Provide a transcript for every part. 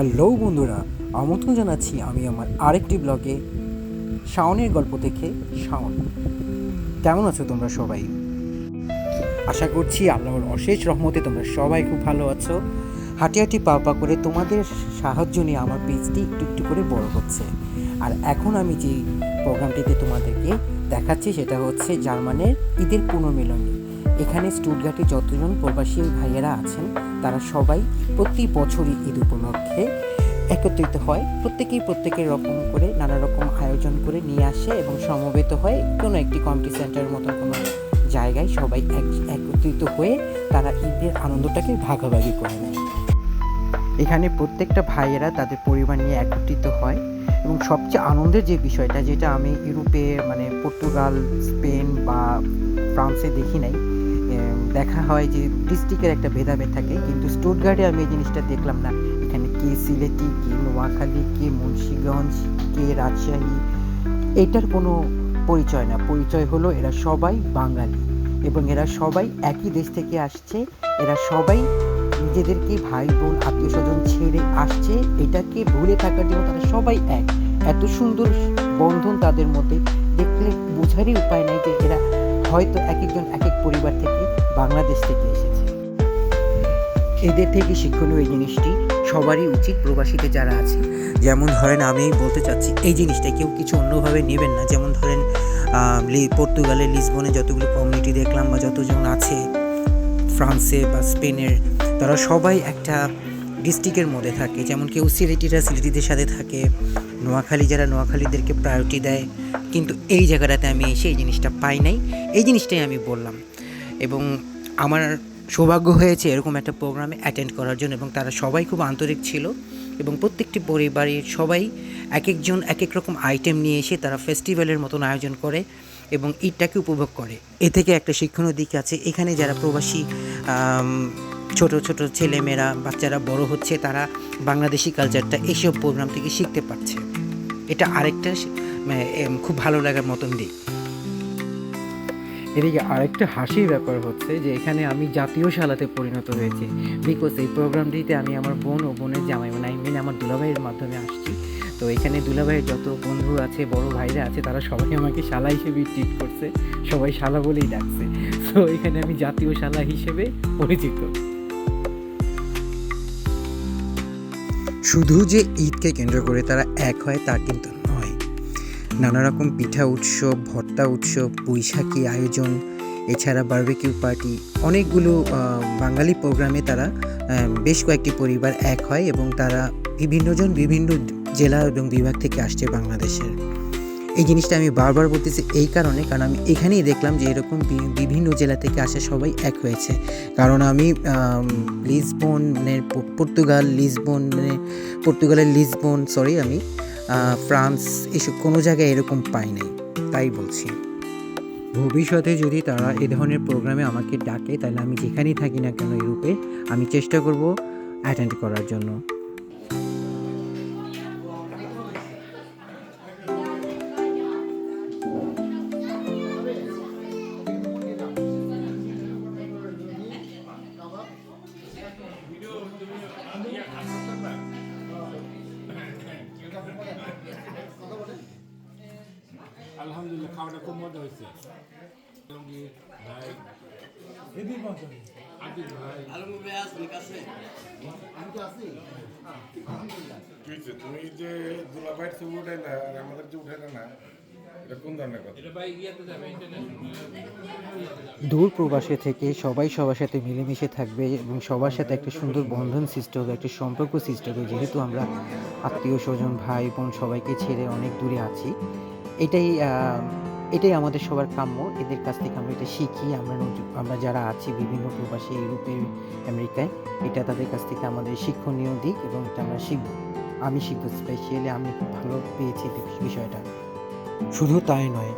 Hello বন্ধুরা, আমন্ত্রণ জানাচ্ছি আমি আমার আরেকটি ব্লগে শাওনের গল্প থেকে। শাওন, কেমন আছো তোমরা সবাই? আশা করছি আল্লাহর অশেষ রহমতে তোমরা সবাই খুব ভালো আছো। হাঁটি হাঁটি পা পা করে তোমাদের সাহায্য নিয়ে আমার পেজটি একটু একটু করে বড় হচ্ছে। আর এখন আমি যে প্রোগ্রামটিতে তোমাদেরকে দেখাচ্ছি সেটা হচ্ছে জার্মানের ঈদের পুনর্মিলনী। এখানে স্টুটগার্টে যতজন প্রবাসী ভাইয়েরা আছেন তারা সবাই প্রতি বছরই ঈদ উপলক্ষে একত্রিত হয়। প্রত্যেকেই প্রত্যেকের রকম করে নানা রকম আয়োজন করে নিয়ে আসে এবং সমবেত হয় কোনো একটি কমিউনিটি সেন্টারের মতো কোনো জায়গায় সবাই একত্রিত হয়ে তারা ঈদের আনন্দটাকে ভাগাভাগি করে নেয়। এখানে প্রত্যেকটা ভাইয়েরা তাদের পরিবার নিয়ে একত্রিত হয় এবং সবচেয়ে আনন্দের যে বিষয়টা, যেটা আমি ইউরোপে মানে পর্তুগাল, স্পেন বা ফ্রান্সে দেখি নাই, দেখা হয় যে ডিস্ট্রিক্টের একটা ভেদাভেদ থাকে, কিন্তু স্টুটগার্টে আমি এই জিনিসটা দেখলাম না। এখানে কে সিলেটি, কে নোয়াখালী, কে মুন্সিগঞ্জ, কে রাজশাহী, এটার কোনো পরিচয় না। পরিচয় হলো এরা সবাই বাঙালি এবং এরা সবাই একই দেশ থেকে আসছে। এরা সবাই নিজেদেরকে ভাই বোন আত্মীয় স্বজন ছেড়ে আসছে, এটাকে ভুলে থাকার জন্য তারা সবাই এক। এত সুন্দর বন্ধন তাদের মধ্যে, দেখলে বোঝারই উপায় নাই যে এরা হয়তো এক একজন এক এক পরিবার থেকে বাংলাদেশ থেকে এসেছে। এদের থেকে শিক্ষণীয় এই জিনিসটি সবারই উচিত, প্রবাসীতে যারা আছে। যেমন ধরেন, আমি বলতে চাচ্ছি এই জিনিসটা কেউ কিছু অন্যভাবে নেবেন না। যেমন ধরেন পর্তুগালের লিসবনে যতগুলো কমিউনিটি দেখলাম বা যতজন আছে ফ্রান্সে বা স্পেনের, তারা সবাই একটা ডিস্ট্রিক্টের মধ্যে থাকে। যেমন কেউ সিলেটিরা সিলেটিদের সাথে থাকে, নোয়াখালী যারা নোয়াখালীদেরকে প্রায়োরিটি দেয়। কিন্তু এই জায়গাটাতে আমি এসে এই জিনিসটা পাই নাই। এই জিনিসটাই আমি বললাম এবং আমার সৌভাগ্য হয়েছে এরকম একটা প্রোগ্রামে অ্যাটেন্ড করার জন্য এবং তারা সবাই খুব আন্তরিক ছিল এবং প্রত্যেকটি পরিবারের সবাই এক একজন এক এক রকম আইটেম নিয়ে এসে তারা ফেস্টিভ্যালের মতন আয়োজন করে এবং ঈদটাকে উপভোগ করে। এ থেকে একটা শিক্ষণীয় দিক আছে। এখানে যারা প্রবাসী ছোট ছোট ছেলেমেয়েরা বাচ্চারা বড় হচ্ছে, তারা বাংলাদেশি কালচারটা এইসব প্রোগ্রাম থেকে শিখতে পারছে। এটা আরেকটা খুব ভালো লাগার মতন দিক। এদিকে আরেকটা হাসির ব্যাপার হচ্ছে যে এখানে আমি জাতীয় শালাতে পরিণত হয়েছি, বিকজ এই প্রোগ্রামটিতে আমি আমার বোন ও বোনের জামাই, মানে আমার দুলাভাইয়ের মাধ্যমে আসছি। তো এখানে দুলাভাইয়ের যত বন্ধু আছে, বড় ভাইরা আছে, তারা সবাই আমাকে শালা হিসেবেই ট্রিট করছে, সবাই শালা বলেই ডাকছে। তো এখানে আমি জাতীয় শালা হিসেবে পরিচিত। শুধু যে ঈদকে কেন্দ্র করে তারা এক হয় তা কিন্তু নয়। নানা রকম পিঠা উৎসব, ভর্তা উৎসব, বৈশাখী আয়োজন, এছাড়া বারবিকিউ পার্টি, অনেকগুলো বাঙালি প্রোগ্রামে তারা বেশ কয়েকটি পরিবার এক হয় এবং তারা বিভিন্নজন বিভিন্ন জেলা এবং বিভাগ থেকে আসছে বাংলাদেশের। এই জিনিসটা আমি বারবার বলতেছি এই কারণে, কারণ আমি এখানেই দেখলাম যে এরকম বিভিন্ন জেলা থেকে আসা সবাই এক হয়েছে। কারণ আমি পর্তুগালের লিসবন, আমি ফ্রান্স, এসব কোনো জায়গায় এরকম পাই নাই, তাই বলছি। ভবিষ্যতে যদি তারা এ ধরনের প্রোগ্রামে আমাকে ডাকে, তাহলে আমি যেখানেই থাকি না কেন ইউরোপে, আমি চেষ্টা করব অ্যাটেন্ড করার জন্য। আলহামদুলিল্লাহ, খাওয়াটা খুব মজা হয়েছে। তুমি যে দুলাভাইয়ের ছবি উঠাই না আর আমাদের যে উঠাই না, এটা কোন ধরনের কথা? দূর প্রবাসে থেকে সবাই সবার সাথে মিলেমিশে থাকবে এবং সবার সাথে একটা সুন্দর বন্ধন সৃষ্টি হবে, একটা সম্পর্ক সৃষ্টি হবে। যেহেতু আমরা আত্মীয় স্বজন, ভাই বোন সবাইকে ছেড়ে অনেক দূরে আছি, এটাই এটাই আমাদের সবার কাম্য। এদের কাছ থেকে আমরা এটা শিখি। আমরা যারা আছি বিভিন্ন প্রবাসী ইউরোপে, আমেরিকায়, এটা তাদের কাছ থেকে আমাদের শিক্ষণীয় দিক এবং এটা আমরা শিখব। আমি শিখব, স্পেশালি আমি খুব ভালো পেয়েছি বিষয়টা। শুধু তাই নয়,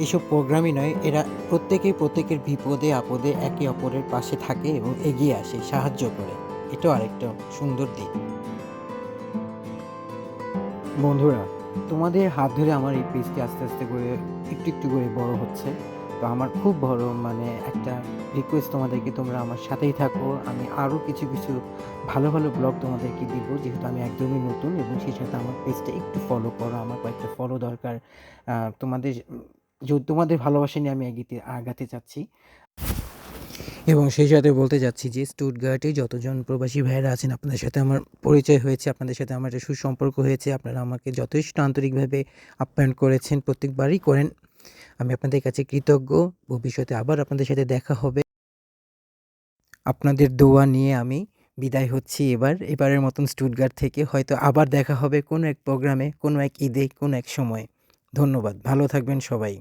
এসব প্রোগ্রামই নয়, এরা প্রত্যেকেই প্রত্যেকের বিপদে আপদে একে অপরের পাশে থাকে এবং এগিয়ে আসে, সাহায্য করে। এটাও আরেকটা সুন্দর দিক। বন্ধুরা, তোমাদের হাত ধরে আমার এই পেজটি আস্তে আস্তে করে একটু একটু করে বড় হচ্ছে। তো আমার খুব বড় মানে একটা রিকোয়েস্ট তোমাদেরকে, তোমরা আমার সাথেই থাকো। আমি আরও কিছু কিছু ভালো ভালো ব্লগ তোমাদেরকে দিব, যেহেতু আমি একদমই নতুন, এবং সেই সাথে আমার পেজটা একটু ফলো করো, আমার কয়েকটা ফলো দরকার। তোমাদের তোমাদের ভালোবাসা নিয়ে আমি আগাতে চাচ্ছি। এবং সেই সাথে বলতে চাচ্ছি যে স্টুটগার্টে যতজন প্রবাসী ভাইয়েরা আছেন, আপনাদের সাথে আমার পরিচয় হয়েছে, আপনাদের সাথে আমার একটা সুসম্পর্ক হয়েছে। আপনারা আমাকে যথেষ্ট আন্তরিকভাবে আপ্যায়ন করেছেন, প্রত্যেকবারই করেন। আমি আপনাদের কাছে কৃতজ্ঞ। ভবিষ্যতে আবার আপনাদের সাথে দেখা হবে। আপনাদের দোয়া নিয়ে আমি বিদায় হচ্ছি এবারের মতন স্টুটগার্ট থেকে। হয়তো আবার দেখা হবে কোনো এক প্রোগ্রামে, কোনো এক ঈদে, কোনো এক সময়। ধন্যবাদ। ভালো থাকবেন সবাই।